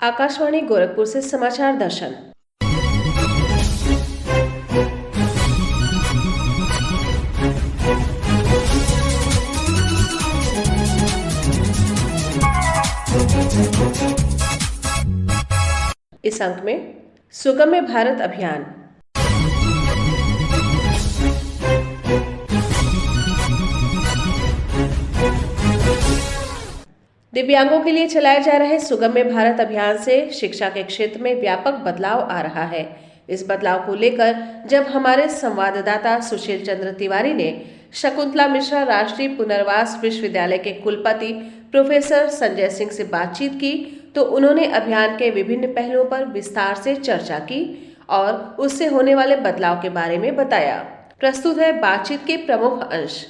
आकाशवाणी गोरखपुर से समाचार दर्शन। इस अंक में सुगम्य भारत अभियान, दिव्यांगों के लिए चलाए जा रहे सुगम्य भारत अभियान से शिक्षा के क्षेत्र में व्यापक बदलाव आ रहा है। इस बदलाव को लेकर जब हमारे संवाददाता सुशील चंद्र तिवारी ने शकुंतला मिश्रा राष्ट्रीय पुनर्वास विश्वविद्यालय के कुलपति प्रोफेसर संजय सिंह से बातचीत की तो उन्होंने अभियान के विभिन्न पहलुओं पर विस्तार से चर्चा की और उससे होने वाले बदलाव के बारे में बताया। प्रस्तुत है बातचीत के प्रमुख अंश।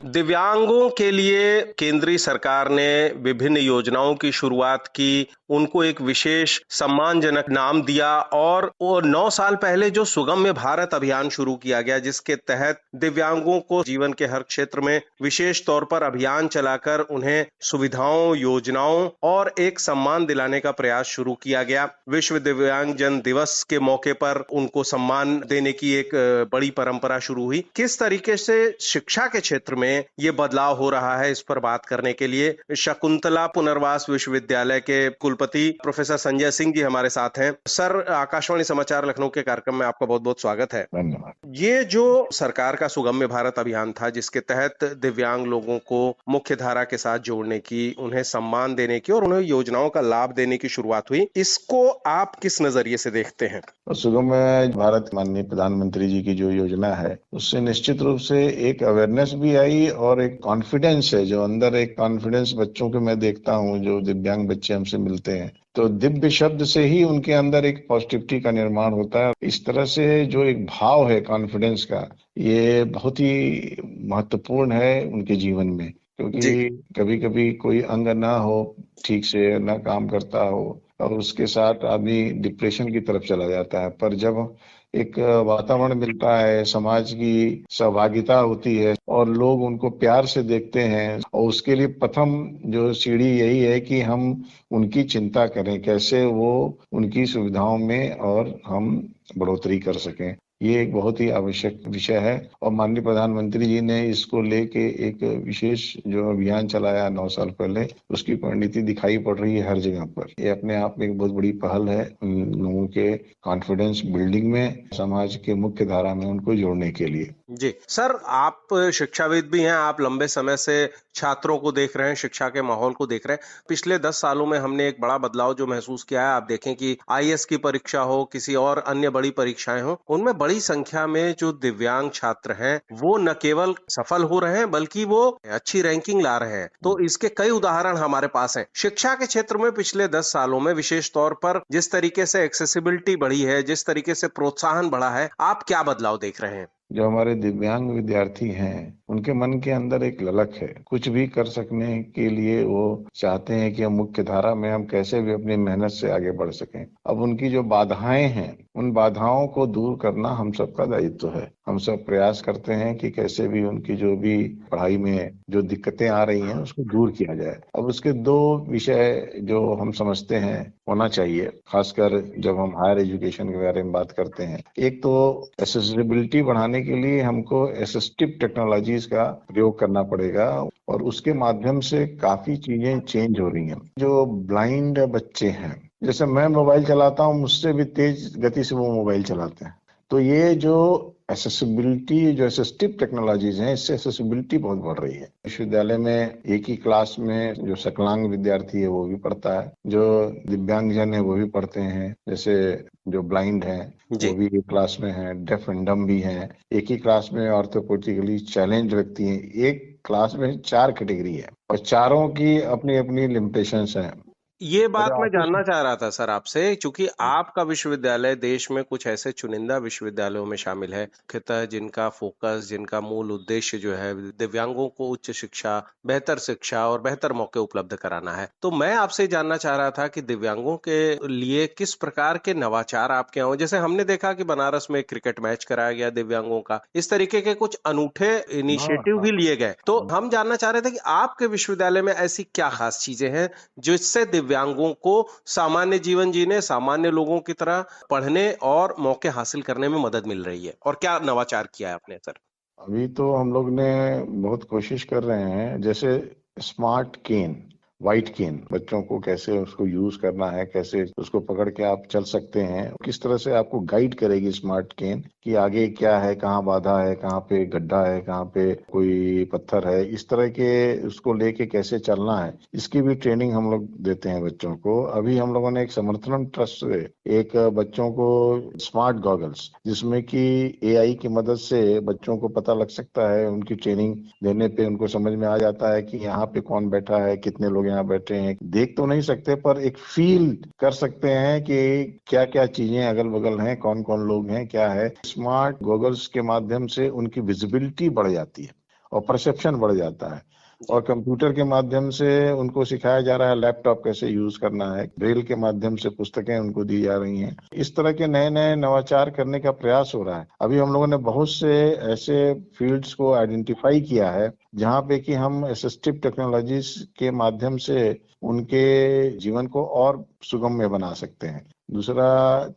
दिव्यांगों के लिए केंद्रीय सरकार ने विभिन्न योजनाओं की शुरुआत की, उनको एक विशेष सम्मानजनक नाम दिया और वो 9 साल पहले जो सुगम्य भारत अभियान शुरू किया गया, जिसके तहत दिव्यांगों को जीवन के हर क्षेत्र में विशेष तौर पर अभियान चलाकर उन्हें सुविधाओं, योजनाओं और एक सम्मान दिलाने का प्रयास शुरू किया गया। विश्व दिव्यांगजन दिवस के मौके पर उनको सम्मान देने की एक बड़ी परंपरा शुरू हुई। किस तरीके से शिक्षा के क्षेत्र में ये बदलाव हो रहा है, इस पर बात करने के लिए शकुंतला पुनर्वास विश्वविद्यालय के कुलपति प्रोफेसर संजय सिंह जी हमारे साथ हैं। सर, आकाशवाणी समाचार लखनऊ के कार्यक्रम में आपका बहुत बहुत स्वागत है। धन्यवाद। ये जो सरकार का सुगम्य भारत अभियान था, जिसके तहत दिव्यांग लोगों को मुख्य धारा के साथ जोड़ने की, उन्हें सम्मान देने की और उन्हें योजनाओं का लाभ देने की शुरुआत हुई, इसको आप किस नजरिए से देखते हैं? सुगम्य भारत माननीय प्रधानमंत्री जी की जो योजना है, उससे निश्चित रूप से एक अवेयरनेस भी आई और एक कॉन्फिडेंस है, जो अंदर एक कॉन्फिडेंस बच्चों के मैं देखता हूँ, जो दिव्यांग बच्चे हमसे मिलते हैं तो दिव्य शब्द से ही उनके अंदर एक पॉजिटिविटी का निर्माण होता है। इस तरह से जो एक भाव है कॉन्फिडेंस का, ये बहुत ही महत्वपूर्ण है उनके जीवन में, क्योंकि कभी कभी कोई अंग ना हो, ठीक से ना काम करता हो और उसके साथ आदमी डिप्रेशन की तरफ चला जाता है। पर जब एक वातावरण मिलता है, समाज की सहभागिता होती है और लोग उनको प्यार से देखते हैं, और उसके लिए प्रथम जो सीढ़ी यही है कि हम उनकी चिंता करें, कैसे वो उनकी सुविधाओं में और हम बढ़ोतरी कर सकें। ये एक बहुत ही आवश्यक विषय है और माननीय प्रधानमंत्री जी ने इसको लेके एक विशेष जो अभियान चलाया 9 साल पहले, उसकी परिणति दिखाई पड़ रही है हर जगह पर। ये अपने आप में एक बहुत बड़ी पहल है उन लोगों के कॉन्फिडेंस बिल्डिंग में, समाज के मुख्य धारा में उनको जोड़ने के लिए। जी सर, आप शिक्षाविद भी हैं, आप लंबे समय से छात्रों को देख रहे हैं, शिक्षा के माहौल को देख रहे हैं। पिछले 10 सालों में हमने एक बड़ा बदलाव जो महसूस किया है, आप देखें कि आईएएस की परीक्षा हो, किसी और अन्य बड़ी परीक्षाएं हो, उनमें बड़ी संख्या में जो दिव्यांग छात्र हैं वो न केवल सफल हो रहे हैं बल्कि वो अच्छी रैंकिंग ला रहे हैं। तो इसके कई उदाहरण हमारे पास हैं। शिक्षा के क्षेत्र में पिछले 10 सालों में विशेष तौर पर जिस तरीके से एक्सेसिबिलिटी बढ़ी है, जिस तरीके से प्रोत्साहन बढ़ा है, आप क्या बदलाव देख रहे हैं? जो हमारे दिव्यांग विद्यार्थी हैं, उनके मन के अंदर एक ललक है, कुछ भी कर सकने के लिए वो चाहते हैं कि हम मुख्य धारा में हम कैसे भी अपनी मेहनत से आगे बढ़ सकें। अब उनकी जो बाधाएं हैं, उन बाधाओं को दूर करना हम सबका दायित्व है। हम सब प्रयास करते हैं कि कैसे भी उनकी जो भी पढ़ाई में जो दिक्कतें आ रही हैं उसको दूर किया जाए। अब उसके 2 विषय जो हम समझते हैं होना चाहिए, खासकर जब हम हायर एजुकेशन के बारे में बात करते हैं। एक तो एक्सेसिबिलिटी बढ़ाने के लिए हमको असिस्टिव टेक्नोलॉजीज का प्रयोग करना पड़ेगा और उसके माध्यम से काफी चीजें चेंज हो रही हैं। जो ब्लाइंड बच्चे हैं, जैसे मैं मोबाइल चलाता हूँ, मुझसे भी तेज गति से वो मोबाइल चलाते हैं। तो ये जो एक्सेसिबिलिटी, जो असिस्टिव टेक्नोलॉजीज हैं, इससे एक्सेसिबिलिटी बहुत बढ़ रही है। विश्वविद्यालय में एक ही क्लास में जो सकलांग विद्यार्थी है वो भी पढ़ता है, जो दिव्यांगजन है वो भी पढ़ते हैं, जैसे जो ब्लाइंड हैं वो भी एक क्लास में है, डेफ एंड डम भी हैं। एक ही क्लास में ऑर्थोपेडिकली चैलेंज व्यक्ति हैं। एक क्लास में 4 कैटेगरी है और चारों की अपनी अपनी लिमिटेशंस हैं। ये बात मैं जानना चाह रहा था सर आपसे, क्योंकि आपका विश्वविद्यालय देश में कुछ ऐसे चुनिंदा विश्वविद्यालयों में शामिल है मुख्यतः जिनका फोकस, जिनका मूल उद्देश्य जो है दिव्यांगों को उच्च शिक्षा, बेहतर शिक्षा और बेहतर मौके उपलब्ध कराना है। तो मैं आपसे जानना चाह रहा था कि दिव्यांगों के लिए किस प्रकार के नवाचार आपके यहाँ हो। जैसे हमने देखा कि बनारस में क्रिकेट मैच कराया गया दिव्यांगों का, इस तरीके के कुछ अनूठे इनिशिएटिव भी लिए गए। तो हम जानना चाह रहे थे कि आपके विश्वविद्यालय में ऐसी क्या खास चीजें हैं जिससे दिव्यांगों को सामान्य जीवन जीने, सामान्य लोगों की तरह पढ़ने और मौके हासिल करने में मदद मिल रही है? और क्या नवाचार किया है आपने सर? अभी तो हम लोग ने बहुत कोशिश कर रहे हैं, जैसे स्मार्ट केन, व्हाइट केन, बच्चों को कैसे उसको यूज करना है, कैसे उसको पकड़ के आप चल सकते हैं, किस तरह से आपको गाइड करेगी स्मार्ट केन कि आगे क्या है, कहाँ बाधा है, कहाँ पे गड्ढा है, कहाँ पे कोई पत्थर है, इस तरह के उसको लेके कैसे चलना है, इसकी भी ट्रेनिंग हम लोग देते हैं बच्चों को। अभी हम लोगों ने एक समर्थन ट्रस्ट से एक बच्चों को स्मार्ट गॉगल्स, जिसमें कि एआई की मदद से बच्चों को पता लग सकता है, उनकी ट्रेनिंग देने पे उनको समझ में आ जाता है कि यहाँ पे कौन बैठा है, कितने लोग यहाँ बैठे हैं। देख तो नहीं सकते पर एक फील कर सकते हैं कि क्या क्या चीजें अगल बगल हैं, कौन कौन लोग हैं, क्या है। स्मार्ट गॉगल्स के माध्यम से उनकी विजिबिलिटी बढ़ जाती है और परसेप्शन बढ़ जाता है। और कंप्यूटर के माध्यम से उनको सिखाया जा रहा है लैपटॉप कैसे यूज करना है, ब्रेल के माध्यम से पुस्तकें उनको दी जा रही हैं। इस तरह के नए नए नवाचार करने का प्रयास हो रहा है। अभी हम लोगों ने बहुत से ऐसे फील्ड्स को आइडेंटिफाई किया है जहाँ पे कि हम असिस्टिव टेक्नोलॉजीज के माध्यम से उनके जीवन को और सुगम्य बना सकते हैं। दूसरा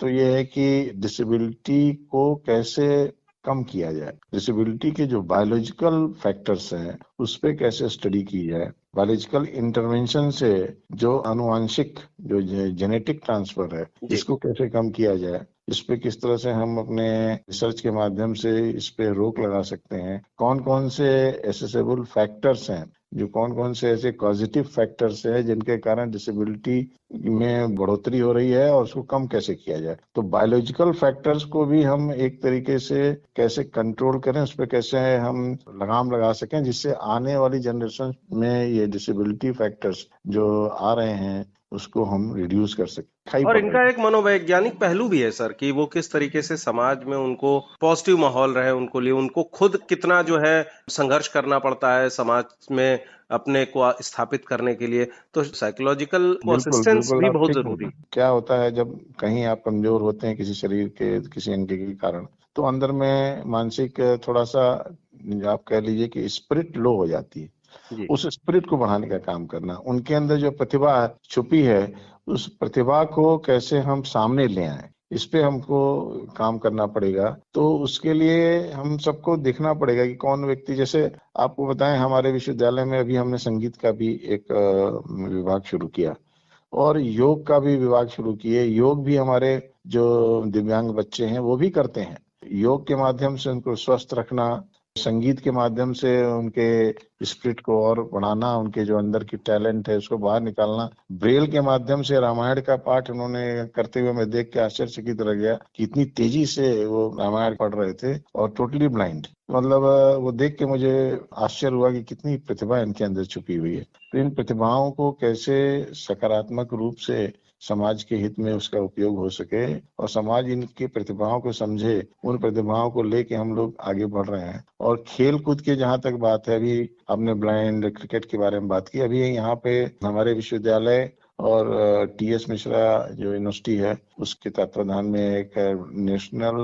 तो ये है कि डिसेबिलिटी को कैसे कम किया जाए, डिसेबिलिटी के जो बायोलॉजिकल फैक्टर्स हैं उस पे कैसे स्टडी की जाए, बायोलॉजिकल इंटरवेंशन से जो आनुवांशिक जो जेनेटिक ट्रांसफर है इसको कैसे कम किया जाए, इस पे किस तरह से हम अपने रिसर्च के माध्यम से इस पे रोक लगा सकते हैं, कौन कौन से एसेसेबल फैक्टर्स हैं, जो कौन कौन से ऐसे पॉजिटिव फैक्टर्स हैं जिनके कारण डिसेबिलिटी में बढ़ोतरी हो रही है और उसको कम कैसे किया जाए। तो बायोलॉजिकल फैक्टर्स को भी हम एक तरीके से कैसे कंट्रोल करें, उस पर कैसे हम लगाम लगा सकें, जिससे आने वाली जनरेशन में ये डिसेबिलिटी फैक्टर्स जो आ रहे हैं उसको हम रिड्यूस कर सकें। और इनका एक मनोवैज्ञानिक पहलू भी है सर कि वो किस तरीके से समाज में उनको पॉजिटिव माहौल रहे, उनको लिए उनको खुद कितना जो है संघर्ष करना पड़ता है समाज में अपने को स्थापित करने के लिए, तो साइकोलॉजिकल असिस्टेंस भी बहुत जरूरी है। क्या होता है जब कहीं आप कमजोर होते हैं किसी शरीर के किसी अंग के कारण, तो अंदर में मानसिक थोड़ा सा आप कह लीजिए कि स्पिरिट लो हो जाती है। उस स्पिरिट को बढ़ाने का काम करना, उनके अंदर जो प्रतिभा छुपी है उस प्रतिभा को कैसे हम सामने ले आए, इस पे हमको काम करना पड़ेगा। तो उसके लिए हम सबको देखना पड़ेगा कि कौन व्यक्ति, जैसे आपको बताएं हमारे विश्वविद्यालय में अभी हमने संगीत का भी एक विभाग शुरू किया और योग का भी विभाग शुरू किए। योग भी हमारे जो दिव्यांग बच्चे हैं वो भी करते हैं। योग के माध्यम से उनको स्वस्थ रखना, संगीत के माध्यम से उनके स्पिरिट को और बढ़ाना, उनके जो अंदर की टैलेंट है उसको बाहर निकालना। ब्रेल के माध्यम से रामायण का पाठ उन्होंने करते हुए मैं देख के आश्चर्यचकित रह गया कि इतनी तेजी से वो रामायण पढ़ रहे थे और टोटली ब्लाइंड। मतलब वो देख के मुझे आश्चर्य हुआ कि कितनी प्रतिभा इनके अंदर छुपी हुई है। तो इन प्रतिभाओं को कैसे सकारात्मक रूप से समाज के हित में उसका उपयोग हो सके और समाज इनकी प्रतिभाओं को समझे, उन प्रतिभाओं को लेके हम लोग आगे बढ़ रहे हैं। और खेल कूद के जहाँ तक बात है, अभी आपने ब्लाइंड क्रिकेट के बारे में बात की, अभी यहाँ पे हमारे विश्वविद्यालय और टीएस मिश्रा जो यूनिवर्सिटी है उसके तत्वाधान में एक नेशनल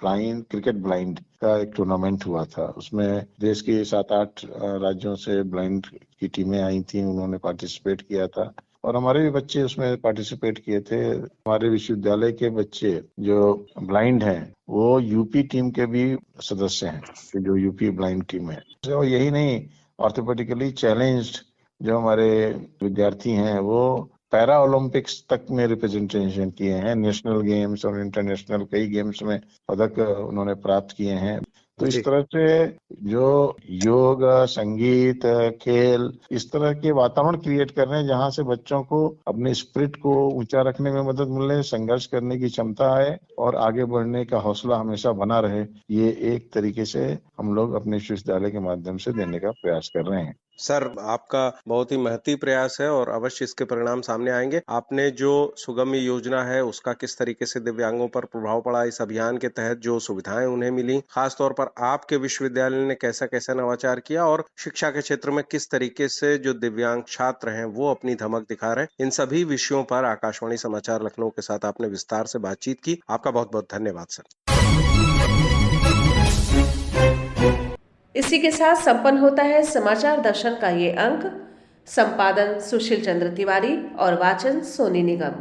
ब्लाइंड क्रिकेट ब्लाइंड का एक टूर्नामेंट हुआ था। उसमें देश के 7-8 राज्यों से ब्लाइंड की टीमें आई थी, उन्होंने पार्टिसिपेट किया था और हमारे भी बच्चे उसमें पार्टिसिपेट किए थे। हमारे विश्वविद्यालय के बच्चे जो ब्लाइंड हैं वो यूपी टीम के भी सदस्य हैं, जो यूपी ब्लाइंड टीम है। और यही नहीं, ऑर्थोपेडिकली चैलेंज्ड जो हमारे विद्यार्थी हैं वो पैरा ओलंपिक्स तक में रिप्रेजेंटेशन किए हैं, नेशनल गेम्स और इंटरनेशनल कई गेम्स में पदक उन्होंने प्राप्त किए हैं। तो इस तरह से जो योग, संगीत, खेल, इस तरह के वातावरण क्रिएट कर रहे हैं जहां से बच्चों को अपने स्पिरिट को ऊंचा रखने में मदद मिले, संघर्ष करने की क्षमता है और आगे बढ़ने का हौसला हमेशा बना रहे। ये एक तरीके से हम लोग अपने विश्वविद्यालय के माध्यम से देने का प्रयास कर रहे हैं। सर, आपका बहुत ही महती प्रयास है और अवश्य इसके परिणाम सामने आएंगे। आपने जो सुगम्य योजना है उसका किस तरीके से दिव्यांगों पर प्रभाव पड़ा, इस अभियान के तहत जो सुविधाएं उन्हें मिली, खास तौर पर आपके विश्वविद्यालय ने कैसा कैसा नवाचार किया और शिक्षा के क्षेत्र में किस तरीके से जो दिव्यांग छात्र हैं वो अपनी धमक दिखा रहे हैं, इन सभी विषयों पर आकाशवाणी समाचार लखनऊ के साथ आपने विस्तार से बातचीत की। आपका बहुत बहुत धन्यवाद सर। इसी के साथ संपन्न होता है समाचार दर्शन का ये अंक। संपादन सुशील चंद्र तिवारी और वाचन सोनी निगम।